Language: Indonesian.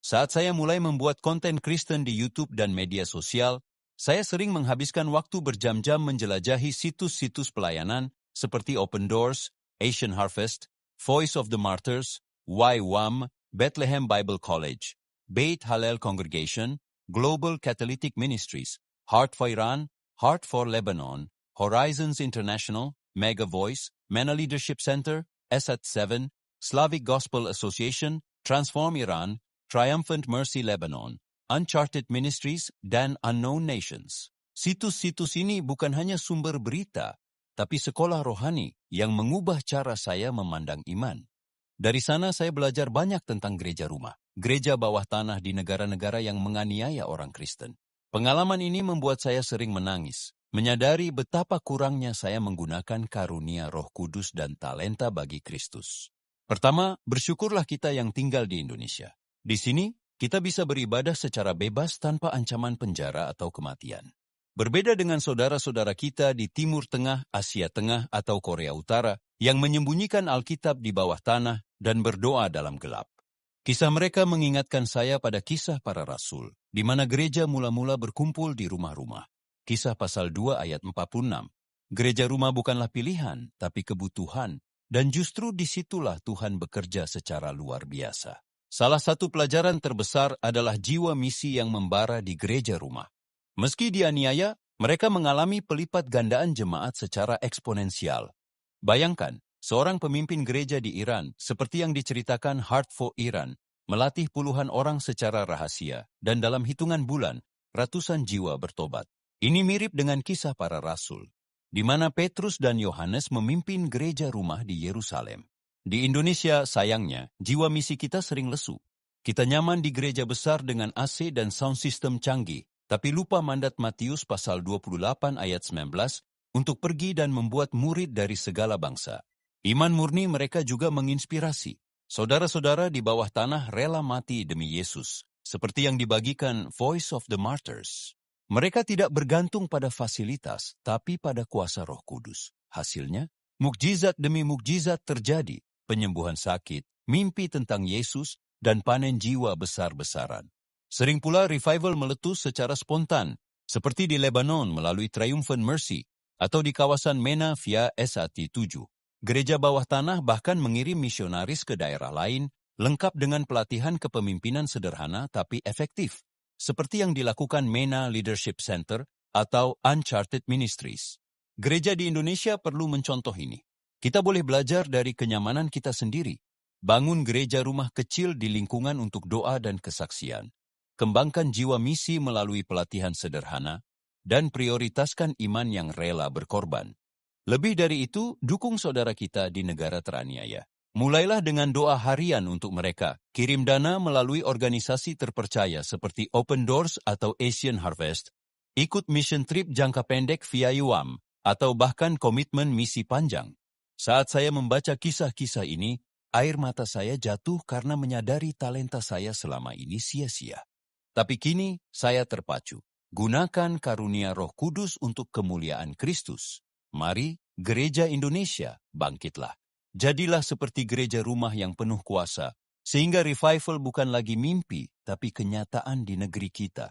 Saat saya mulai membuat konten Kristen di YouTube dan media sosial, saya sering menghabiskan waktu berjam-jam menjelajahi situs-situs pelayanan seperti Open Doors, Asian Harvest, Voice of the Martyrs, YWAM, Bethlehem Bible College, Beit Hallel Congregation, Global Catalytic Ministries, Heart for Iran, Heart for Lebanon, Horizons International, Mega Voice, MENA Leadership Center, ESAT 7, Slavic Gospel Association, Transform Iran, Triumphant Mercy Lebanon, Uncharted Ministries, dan Unknown Nations. Situs-situs ini bukan hanya sumber berita, tapi sekolah rohani yang mengubah cara saya memandang iman. Dari sana saya belajar banyak tentang gereja rumah, gereja bawah tanah di negara-negara yang menganiaya orang Kristen. Pengalaman ini membuat saya sering menangis, menyadari betapa kurangnya saya menggunakan karunia Roh Kudus dan talenta bagi Kristus. Pertama, bersyukurlah kita yang tinggal di Indonesia. Di sini, kita bisa beribadah secara bebas tanpa ancaman penjara atau kematian. Berbeda dengan saudara-saudara kita di Timur Tengah, Asia Tengah, atau Korea Utara yang menyembunyikan Alkitab di bawah tanah dan berdoa dalam gelap. Kisah mereka mengingatkan saya pada kisah para rasul, di mana gereja mula-mula berkumpul di rumah-rumah. Kisah pasal 2 ayat 46. Gereja rumah bukanlah pilihan, tapi kebutuhan, dan justru disitulah Tuhan bekerja secara luar biasa. Salah satu pelajaran terbesar adalah jiwa misi yang membara di gereja rumah. Meski dianiaya, mereka mengalami pelipat gandaan jemaat secara eksponensial. Bayangkan, seorang pemimpin gereja di Iran, seperti yang diceritakan Heart for Iran, melatih puluhan orang secara rahasia, dan dalam hitungan bulan, ratusan jiwa bertobat. Ini mirip dengan kisah para rasul, di mana Petrus dan Yohanes memimpin gereja rumah di Yerusalem. Di Indonesia, sayangnya, jiwa misi kita sering lesu. Kita nyaman di gereja besar dengan AC dan sound system canggih, tapi lupa mandat Matius pasal 28 ayat 19 untuk pergi dan membuat murid dari segala bangsa. Iman murni mereka juga menginspirasi. Saudara-saudara di bawah tanah rela mati demi Yesus, seperti yang dibagikan Voice of the Martyrs. Mereka tidak bergantung pada fasilitas, tapi pada kuasa Roh Kudus. Hasilnya, mukjizat demi mukjizat terjadi. Penyembuhan sakit, mimpi tentang Yesus, dan panen jiwa besar-besaran. Sering pula revival meletus secara spontan, seperti di Lebanon melalui Triumphant Mercy, atau di kawasan MENA via ESAT 7. Gereja bawah tanah bahkan mengirim misionaris ke daerah lain, lengkap dengan pelatihan kepemimpinan sederhana tapi efektif, seperti yang dilakukan MENA Leadership Center atau Uncharted Ministries. Gereja di Indonesia perlu mencontoh ini. Kita boleh belajar dari kenyamanan kita sendiri. Bangun gereja rumah kecil di lingkungan untuk doa dan kesaksian. Kembangkan jiwa misi melalui pelatihan sederhana, dan prioritaskan iman yang rela berkorban. Lebih dari itu, dukung saudara kita di negara teraniaya. Mulailah dengan doa harian untuk mereka. Kirim dana melalui organisasi terpercaya seperti Open Doors atau Asian Harvest. Ikut mission trip jangka pendek via YWAM, atau bahkan komitmen misi panjang. Saat saya membaca kisah-kisah ini, air mata saya jatuh karena menyadari talenta saya selama ini sia-sia. Tapi kini saya terpacu. Gunakan karunia Roh Kudus untuk kemuliaan Kristus. Mari, Gereja Indonesia, bangkitlah. Jadilah seperti gereja rumah yang penuh kuasa, sehingga revival bukan lagi mimpi, tapi kenyataan di negeri kita.